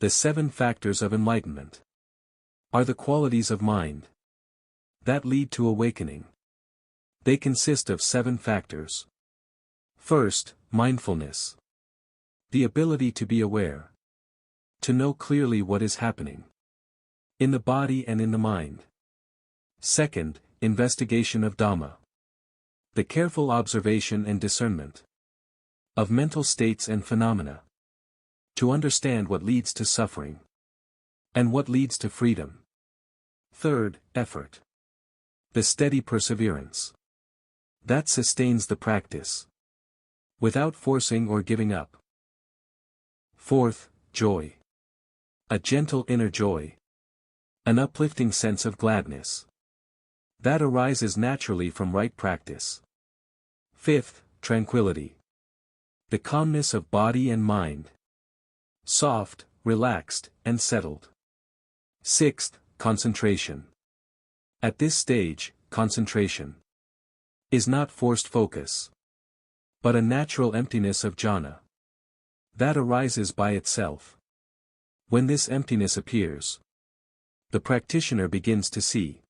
The 7 factors of enlightenment are the qualities of mind that lead to awakening. They consist of 7 factors. First, mindfulness. The ability to be aware. To know clearly what is happening in the body and in the mind. Second, investigation of Dhamma. The careful observation and discernment of mental states and phenomena. To understand what leads to suffering and what leads to freedom. Third, effort. The steady perseverance that sustains the practice without forcing or giving up. Fourth, joy. A gentle inner joy. An uplifting sense of gladness that arises naturally from right practice. Fifth, tranquility. The calmness of body and mind. Soft, relaxed, and settled. Sixth, concentration. At this stage, concentration is not forced focus, but a natural emptiness of jhana that arises by itself. When this emptiness appears, the practitioner begins to see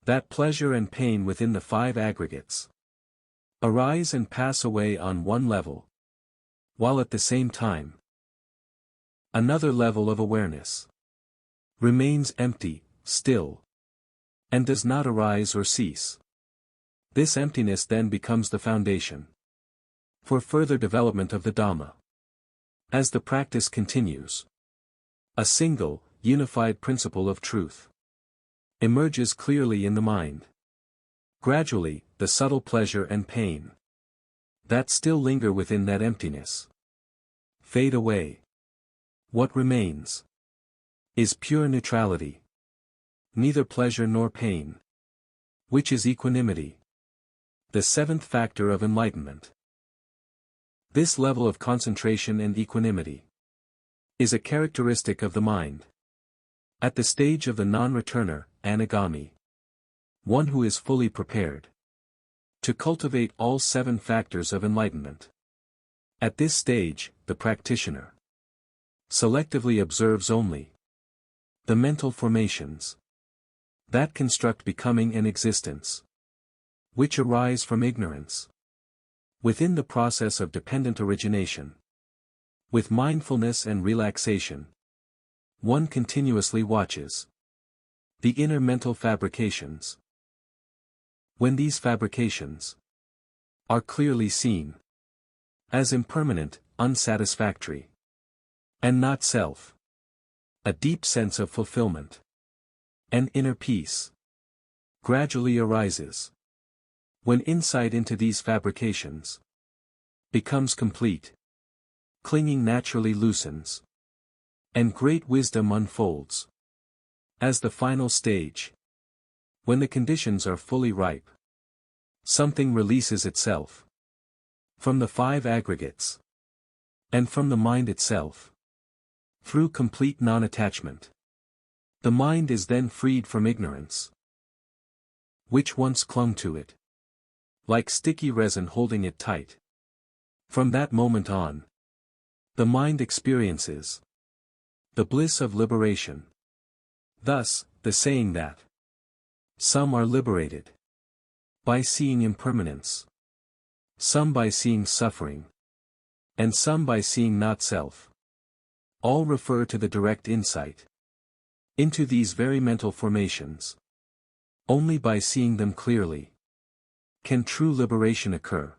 that pleasure and pain within the 5 aggregates arise and pass away on one level, while at the same time, another level of awareness remains empty, still, and does not arise or cease. This emptiness then becomes the foundation for further development of the Dhamma. As the practice continues, a single, unified principle of truth emerges clearly in the mind. Gradually, the subtle pleasure and pain that still linger within that emptiness fade away. What remains is pure neutrality, neither pleasure nor pain, which is equanimity, the 7th factor of enlightenment. This level of concentration and equanimity is a characteristic of the mind. At the stage of the non-returner, anagami, one who is fully prepared to cultivate all 7 factors of enlightenment. At this stage, the practitioner selectively observes only the mental formations that construct becoming and existence, which arise from ignorance. Within the process of dependent origination, with mindfulness and relaxation, one continuously watches the inner mental fabrications. When these fabrications are clearly seen as impermanent, unsatisfactory, and not self, a deep sense of fulfillment and inner peace gradually arises. When insight into these fabrications becomes complete, clinging naturally loosens, and great wisdom unfolds. As the final stage, when the conditions are fully ripe, something releases itself from the 5 aggregates and from the mind itself. Through complete non-attachment, the mind is then freed from ignorance, which once clung to it, like sticky resin holding it tight. From that moment on, the mind experiences the bliss of liberation. Thus, the saying that some are liberated by seeing impermanence, some by seeing suffering, and some by seeing not self, all refer to the direct insight into these very mental formations. Only by seeing them clearly can true liberation occur.